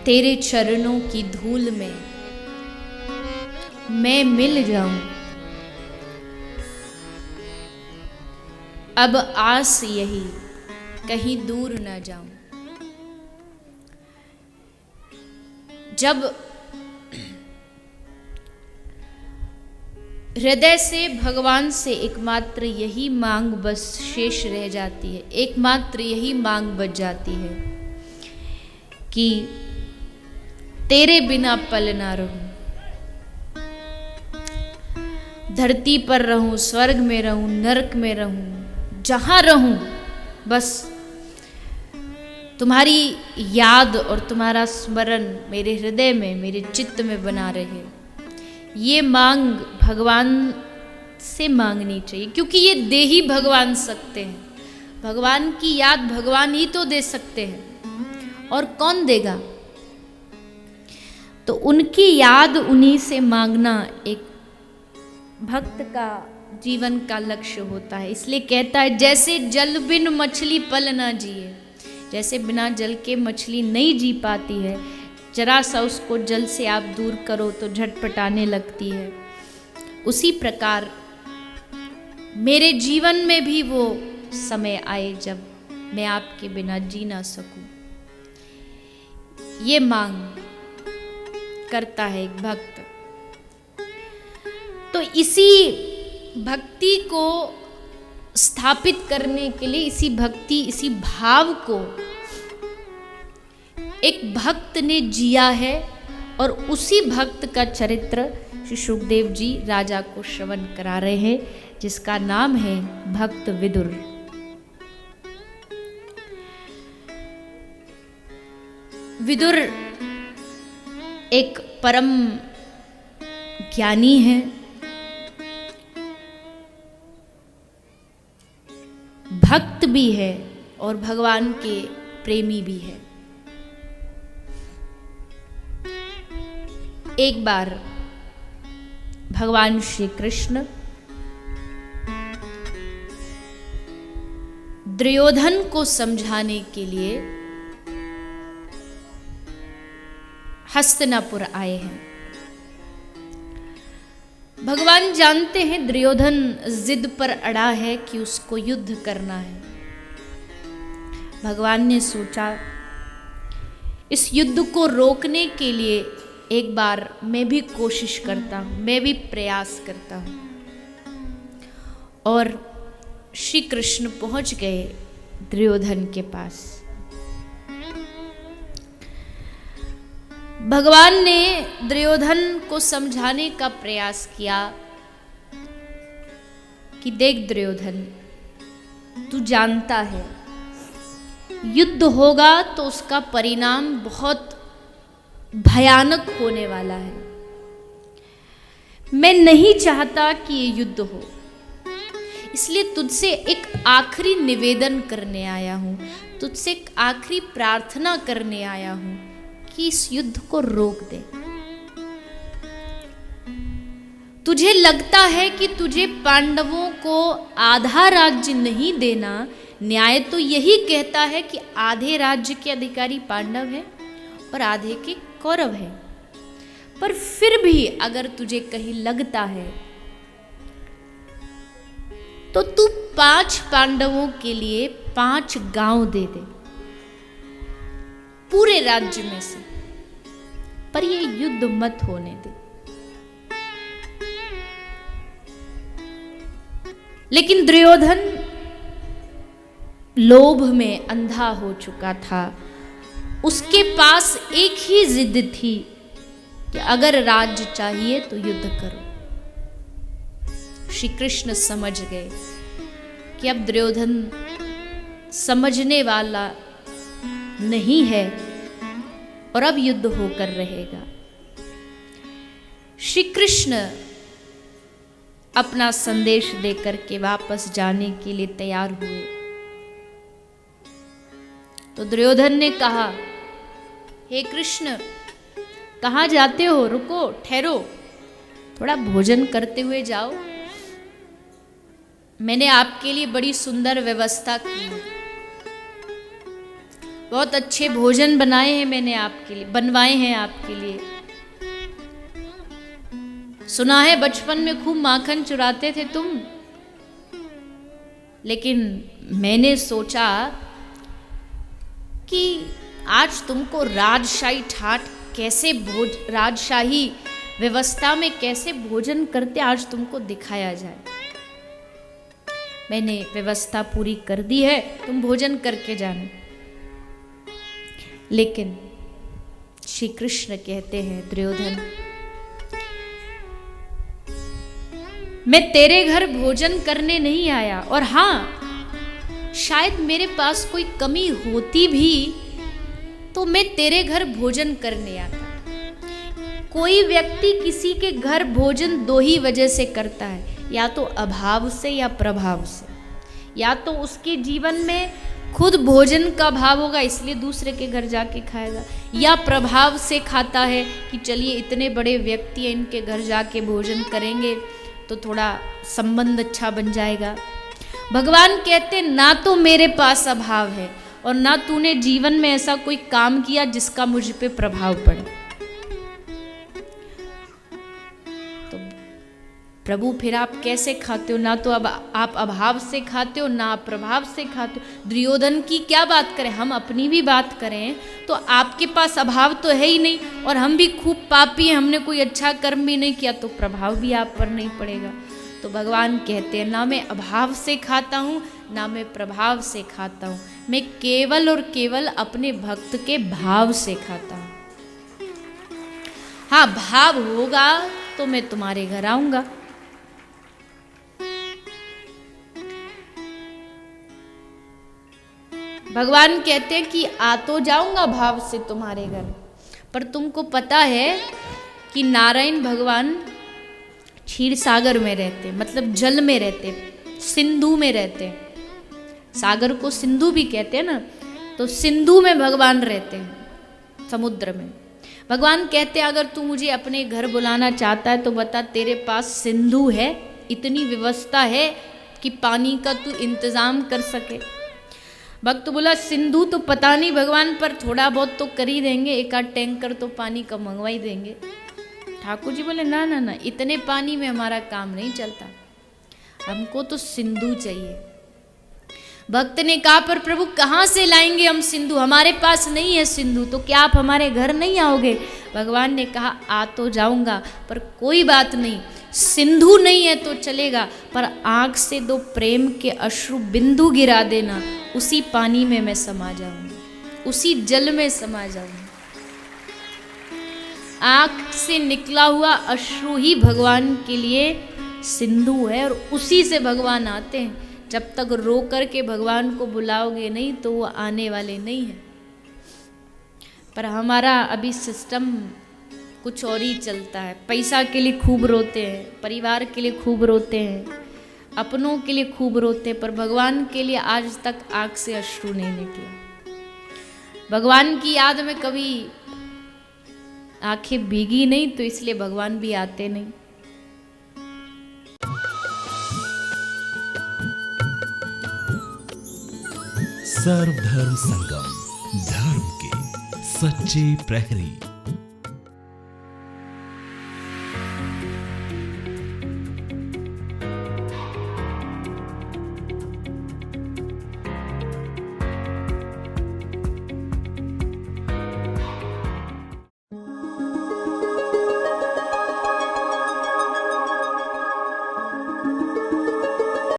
तेरे चरणों की धूल में मैं मिल जाऊं, अब आस यही कहीं दूर न जाऊं। जब हृदय से भगवान से एकमात्र यही मांग बस शेष रह जाती है, एकमात्र यही मांग बच जाती है कि तेरे बिना पल ना रहूं, धरती पर रहूं, स्वर्ग में रहूं, नरक में रहूं, जहां रहूं, बस तुम्हारी याद और तुम्हारा स्मरण मेरे हृदय में, मेरे चित्त में बना रहे। ये मांग भगवान से मांगनी चाहिए, क्योंकि ये दे ही भगवान सकते हैं। भगवान की याद भगवान ही तो दे सकते हैं, और कौन देगा? तो उनकी याद उन्हीं से मांगना एक भक्त का जीवन का लक्ष्य होता है। इसलिए कहता है, जैसे जल बिन मछली पल ना जिए, जैसे बिना जल के मछली नहीं जी पाती है, जरा सा उसको जल से आप दूर करो तो झटपटाने लगती है, उसी प्रकार मेरे जीवन में भी वो समय आए जब मैं आपके बिना जी ना सकूं। ये मांग करता है एक भक्त। तो इसी भक्ति को स्थापित करने के लिए, इसी भक्ति, इसी भाव को एक भक्त ने जिया है, और उसी भक्त का चरित्र श्री सुखदेव जी राजा को श्रवण करा रहे हैं, जिसका नाम है भक्त विदुर। विदुर एक परम ज्ञानी है, भक्त भी है और भगवान के प्रेमी भी है। एक बार भगवान श्री कृष्ण दुर्योधन को समझाने के लिए हस्तिनापुर आए हैं। भगवान जानते हैं दुर्योधन जिद पर अड़ा है कि उसको युद्ध करना है। भगवान ने सोचा, इस युद्ध को रोकने के लिए एक बार मैं भी कोशिश करता हूं, मैं भी प्रयास करता हूं। और श्री कृष्ण पहुंच गए दुर्योधन के पास। भगवान ने दुर्योधन को समझाने का प्रयास किया कि देख दुर्योधन, तू जानता है युद्ध होगा तो उसका परिणाम बहुत भयानक होने वाला है। मैं नहीं चाहता कि ये युद्ध हो, इसलिए तुझसे एक आखिरी निवेदन करने आया हूं, तुझसे एक आखिरी प्रार्थना करने आया हूं कि इस युद्ध को रोक दे। तुझे लगता है कि तुझे पांडवों को आधा राज्य नहीं देना, न्याय तो यही कहता है कि आधे राज्य के अधिकारी पांडव हैं और आधे के कौरव हैं। पर फिर भी अगर तुझे कहीं लगता है तो तू 5 पांडवों के लिए 5 गांव दे दे पूरे राज्य में से, पर ये युद्ध मत होने दे। लेकिन दुर्योधन लोभ में अंधा हो चुका था। उसके पास एक ही जिद थी कि अगर राज्य चाहिए तो युद्ध करो। श्री कृष्ण समझ गए कि अब दुर्योधन समझने वाला नहीं है और अब युद्ध होकर रहेगा। श्री कृष्ण अपना संदेश देकर के वापस जाने के लिए तैयार हुए तो दुर्योधन ने कहा, हे कृष्ण, कहाँ जाते हो? रुको, ठहरो, थोड़ा भोजन करते हुए जाओ। मैंने आपके लिए बड़ी सुंदर व्यवस्था की है। बहुत अच्छे भोजन बनाए हैं मैंने आपके लिए, बनवाए हैं आपके लिए। सुना है बचपन में खूब माखन चुराते थे तुम, लेकिन मैंने सोचा कि आज तुमको राजशाही ठाठ कैसे राजशाही व्यवस्था में कैसे भोजन करते आज तुमको दिखाया जाए। मैंने व्यवस्था पूरी कर दी है, तुम भोजन करके जाना। लेकिन श्री कृष्ण कहते हैं दुर्योधन, मैं तेरे घर भोजन करने नहीं आया, और हाँ शायद मेरे पास कोई कमी होती भी तो मैं तेरे घर भोजन करने आता। कोई व्यक्ति किसी के घर भोजन दो ही वजह से करता है, या तो अभाव से या प्रभाव से। या तो उसके जीवन में खुद भोजन का भाव होगा इसलिए दूसरे के घर जाके खाएगा, या प्रभाव से खाता है कि चलिए इतने बड़े व्यक्ति हैं इनके घर जाके भोजन करेंगे तो थोड़ा संबंध अच्छा बन जाएगा। भगवान कहते ना तो मेरे पास अभाव है और ना तूने जीवन में ऐसा कोई काम किया जिसका मुझ पे प्रभाव पड़े। तो प्रभु फिर आप कैसे खाते हो? ना तो अब आप अभाव से खाते हो, ना आप प्रभाव से खाते हो। दुर्योधन की क्या बात करें, हम अपनी भी बात करें तो आपके पास अभाव तो है ही नहीं, और हम भी खूब पापी हैं, हमने कोई अच्छा कर्म भी नहीं किया, तो प्रभाव भी आप पर नहीं पड़ेगा। तो भगवान कहते हैं ना मैं अभाव से खाता हूँ ना मैं प्रभाव से खाता हूँ, मैं केवल और केवल अपने भक्त के भाव से खाता हूँ। हाँ भाव होगा तो मैं तुम्हारे घर आऊंगा। भगवान कहते हैं कि आ तो जाऊंगा भाव से तुम्हारे घर, पर तुमको पता है कि नारायण भगवान क्षीर सागर में रहते, मतलब जल में रहते, सिंधु में रहते। सागर को सिंधु भी कहते हैं ना, तो सिंधु में भगवान रहते हैं, समुद्र में। भगवान कहते हैं अगर तू मुझे अपने घर बुलाना चाहता है तो बता, तेरे पास सिंधु है, इतनी व्यवस्था है कि पानी का तू इंतजाम कर सके। भक्त बोला सिंधु तो पता नहीं भगवान, पर थोड़ा बहुत तो कर ही देंगे, एक आध टैंकर तो पानी का मंगवा ही देंगे। ठाकुर जी बोले ना ना ना, इतने पानी में हमारा काम नहीं चलता, हमको तो सिंधु चाहिए। भक्त ने कहा पर प्रभु कहाँ से लाएंगे हम सिंधु, हमारे पास नहीं है सिंधु, तो क्या आप हमारे घर नहीं आओगे? भगवान ने कहा आ तो जाऊंगा, पर कोई बात नहीं, सिंधु नहीं है तो चलेगा, पर आंख से दो प्रेम के अश्रु बिंदु गिरा देना, उसी पानी में मैं समा जाऊंगी, उसी जल में समा जाऊंगी। आंख से निकला हुआ अश्रु ही भगवान के लिए सिंधु है, और उसी से भगवान आते हैं। जब तक रो कर के भगवान को बुलाओगे नहीं तो वो आने वाले नहीं है। पर हमारा अभी सिस्टम कुछ और ही चलता है, पैसा के लिए खूब रोते हैं, परिवार के लिए खूब रोते हैं, अपनों के लिए खूब रोते हैं, पर भगवान के लिए आज तक आंख से अश्रु नहीं निकले। भगवान की याद में कभी आंखें भीगी नहीं, तो इसलिए भगवान भी आते नहीं। सर्वधर्म संगम, धर्म के सच्चे प्रहरी।